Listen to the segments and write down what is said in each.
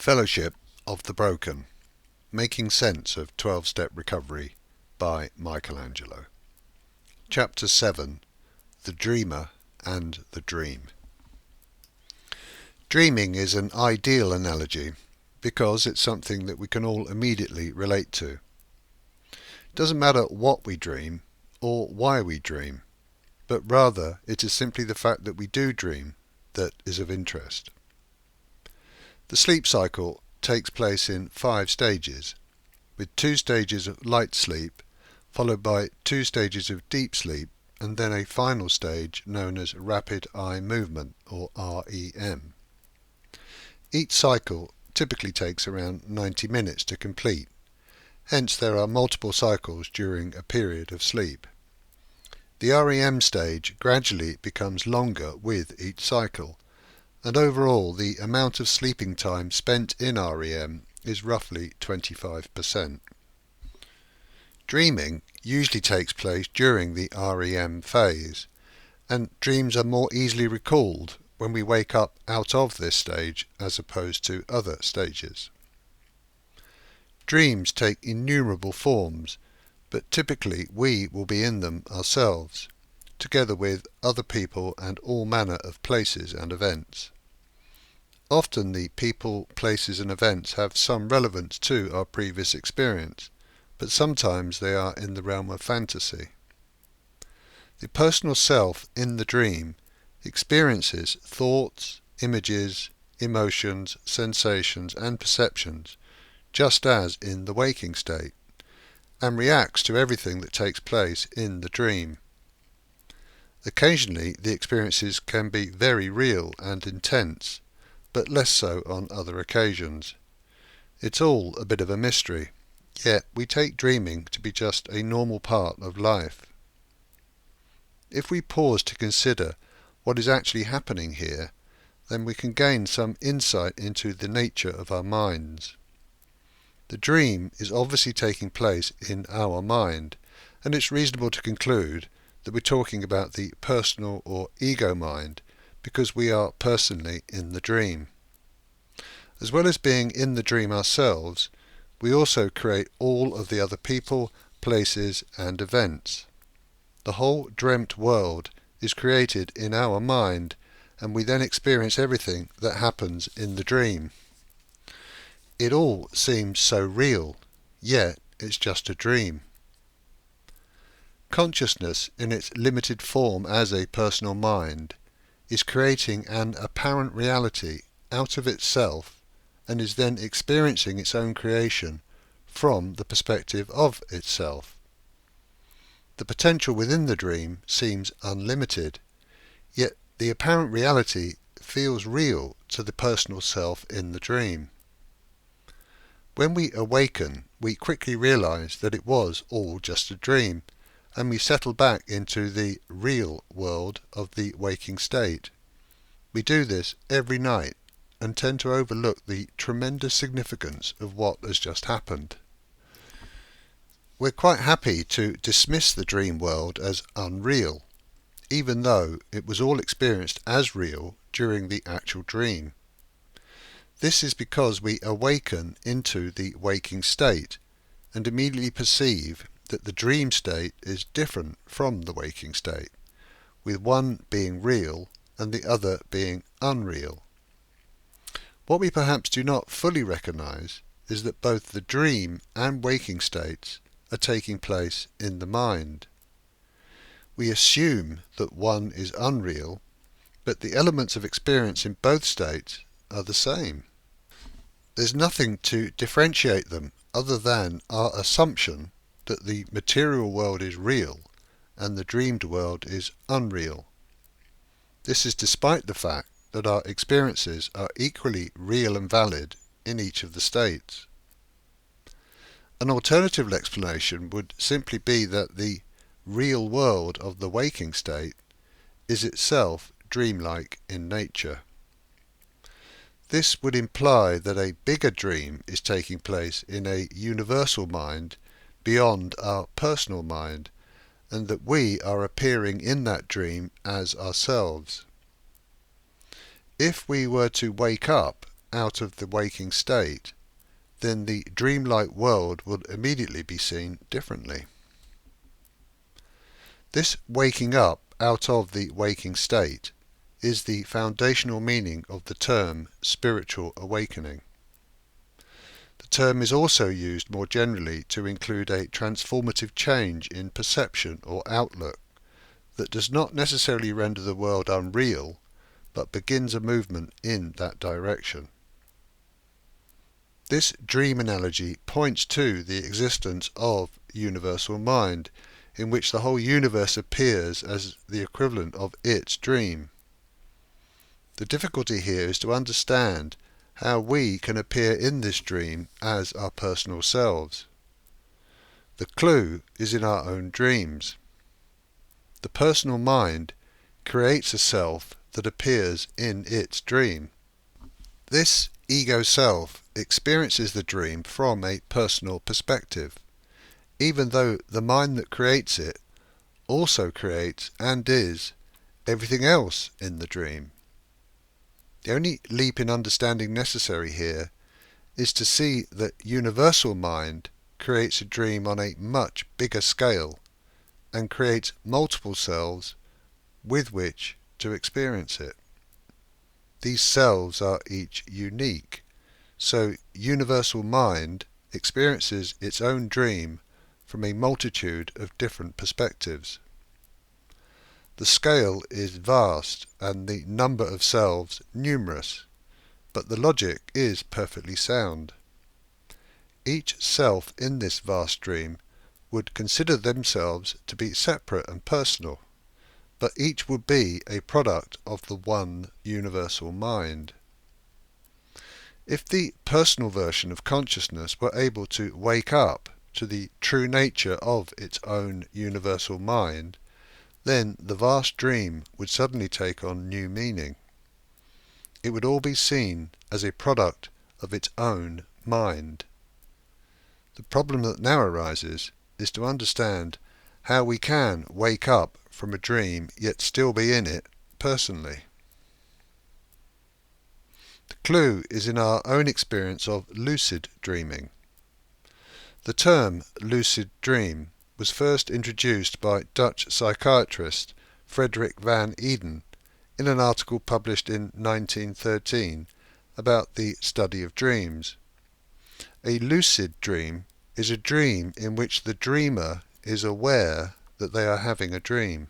Fellowship of the Broken, Making Sense of 12-Step Recovery by Angelo. Chapter 7. The Dreamer and the Dream. Dreaming is an ideal analogy because it's something that we can all immediately relate to. It doesn't matter what we dream or why we dream, but rather it is simply the fact that we do dream that is of interest. The sleep cycle takes place in 5 stages, with 2 stages of light sleep, followed by 2 stages of deep sleep, and then a final stage known as rapid eye movement, or REM. Each cycle typically takes around 90 minutes to complete, hence there are multiple cycles during a period of sleep. The REM stage gradually becomes longer with each cycle, and overall the amount of sleeping time spent in REM is roughly 25%. Dreaming usually takes place during the REM phase, and dreams are more easily recalled when we wake up out of this stage as opposed to other stages. Dreams take innumerable forms, but typically we will be in them ourselves, together with other people and all manner of places and events. Often the people, places and events have some relevance to our previous experience, but sometimes they are in the realm of fantasy. The personal self in the dream experiences thoughts, images, emotions, sensations and perceptions just as in the waking state, and reacts to everything that takes place in the dream. Occasionally the experiences can be very real and intense, but less so on other occasions. It's all a bit of a mystery, yet we take dreaming to be just a normal part of life. If we pause to consider what is actually happening here, then we can gain some insight into the nature of our minds. The dream is obviously taking place in our mind, and it's reasonable to conclude that we're talking about the personal or ego mind, because we are personally in the dream. As well as being in the dream ourselves, we also create all of the other people, places and events. The whole dreamt world is created in our mind, and we then experience everything that happens in the dream. It all seems so real, yet it's just a dream. Consciousness, in its limited form as a personal mind, is creating an apparent reality out of itself and is then experiencing its own creation from the perspective of itself. The potential within the dream seems unlimited, yet the apparent reality feels real to the personal self in the dream. When we awaken, we quickly realize that it was all just a dream, and we settle back into the real world of the waking state. We do this every night and tend to overlook the tremendous significance of what has just happened. We're quite happy to dismiss the dream world as unreal, even though it was all experienced as real during the actual dream. This is because we awaken into the waking state and immediately perceive that the dream state is different from the waking state, with one being real and the other being unreal. What we perhaps do not fully recognize is that both the dream and waking states are taking place in the mind. We assume that one is unreal, but the elements of experience in both states are the same. There's nothing to differentiate them other than our assumption that the material world is real and the dreamed world is unreal. This is despite the fact that our experiences are equally real and valid in each of the states. An alternative explanation would simply be that the real world of the waking state is itself dreamlike in nature. This would imply that a bigger dream is taking place in a universal mind beyond our personal mind, and that we are appearing in that dream as ourselves. If we were to wake up out of the waking state, then the dreamlike world would immediately be seen differently. This waking up out of the waking state is the foundational meaning of the term spiritual awakening. The term is also used more generally to include a transformative change in perception or outlook that does not necessarily render the world unreal, but begins a movement in that direction. This dream analogy points to the existence of universal mind, in which the whole universe appears as the equivalent of its dream. The difficulty here is to understand how we can appear in this dream as our personal selves. The clue is in our own dreams. The personal mind creates a self that appears in its dream. This ego self experiences the dream from a personal perspective, even though the mind that creates it also creates and is everything else in the dream. The only leap in understanding necessary here is to see that universal mind creates a dream on a much bigger scale and creates multiple selves with which to experience it. These selves are each unique, so universal mind experiences its own dream from a multitude of different perspectives. The scale is vast and the number of selves numerous, but the logic is perfectly sound. Each self in this vast dream would consider themselves to be separate and personal, but each would be a product of the one universal mind. If the personal version of consciousness were able to wake up to the true nature of its own universal mind, then the vast dream would suddenly take on new meaning. It would all be seen as a product of its own mind. The problem that now arises is to understand how we can wake up from a dream yet still be in it personally. The clue is in our own experience of lucid dreaming. The term lucid dream was first introduced by Dutch psychiatrist Frederik van Eeden in an article published in 1913 about the study of dreams. A lucid dream is a dream in which the dreamer is aware that they are having a dream.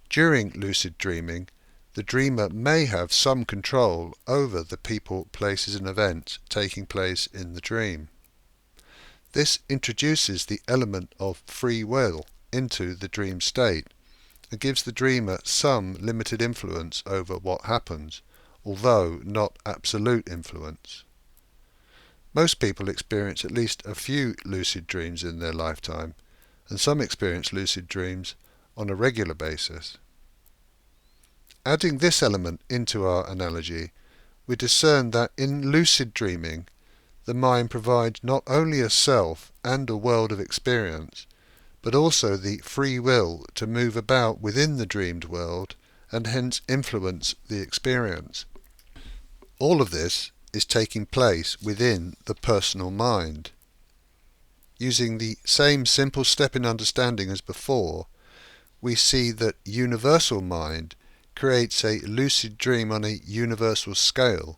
During lucid dreaming, the dreamer may have some control over the people, places and events taking place in the dream. This introduces the element of free will into the dream state and gives the dreamer some limited influence over what happens, although not absolute influence. Most people experience at least a few lucid dreams in their lifetime, and some experience lucid dreams on a regular basis. Adding this element into our analogy, we discern that in lucid dreaming, the mind provides not only a self and a world of experience, but also the free will to move about within the dreamed world and hence influence the experience. All of this is taking place within the personal mind. Using the same simple step in understanding as before, we see that universal mind creates a lucid dream on a universal scale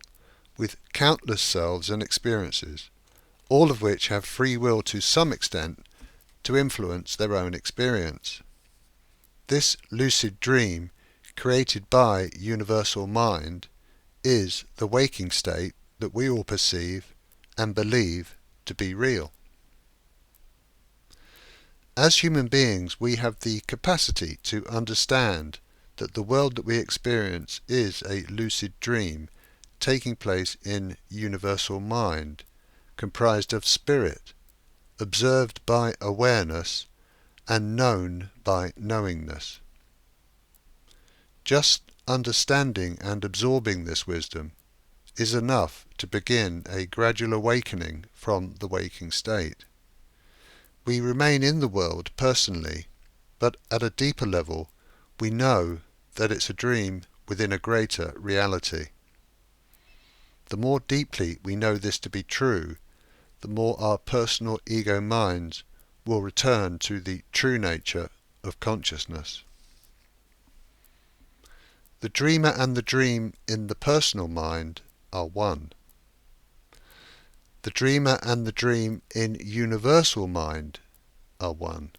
with countless selves and experiences, all of which have free will to some extent to influence their own experience. This lucid dream, created by universal mind, is the waking state that we all perceive and believe to be real. As human beings, we have the capacity to understand that the world that we experience is a lucid dream taking place in universal mind, comprised of spirit, observed by awareness, and known by knowingness. Just understanding and absorbing this wisdom is enough to begin a gradual awakening from the waking state. We remain in the world personally, but at a deeper level we know that it's a dream within a greater reality. The more deeply we know this to be true, the more our personal ego minds will return to the true nature of consciousness. The dreamer and the dream in the personal mind are one. The dreamer and the dream in universal mind are one.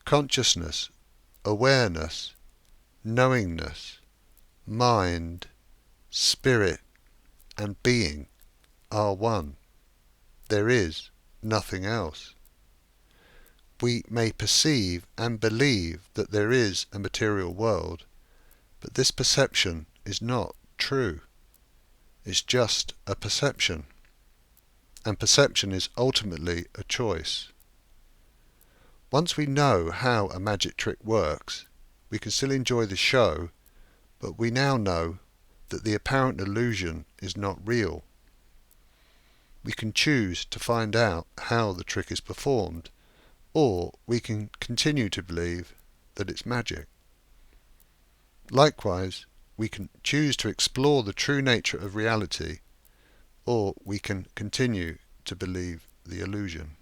Consciousness, awareness, knowingness, mind, spirit, and being are one. There is nothing else. We may perceive and believe that there is a material world, but this perception is not true. It's just a perception. And perception is ultimately a choice. Once we know how a magic trick works, we can still enjoy the show, but we now know that the apparent illusion is not real. We can choose to find out how the trick is performed, or we can continue to believe that it's magic. Likewise, we can choose to explore the true nature of reality, or we can continue to believe the illusion.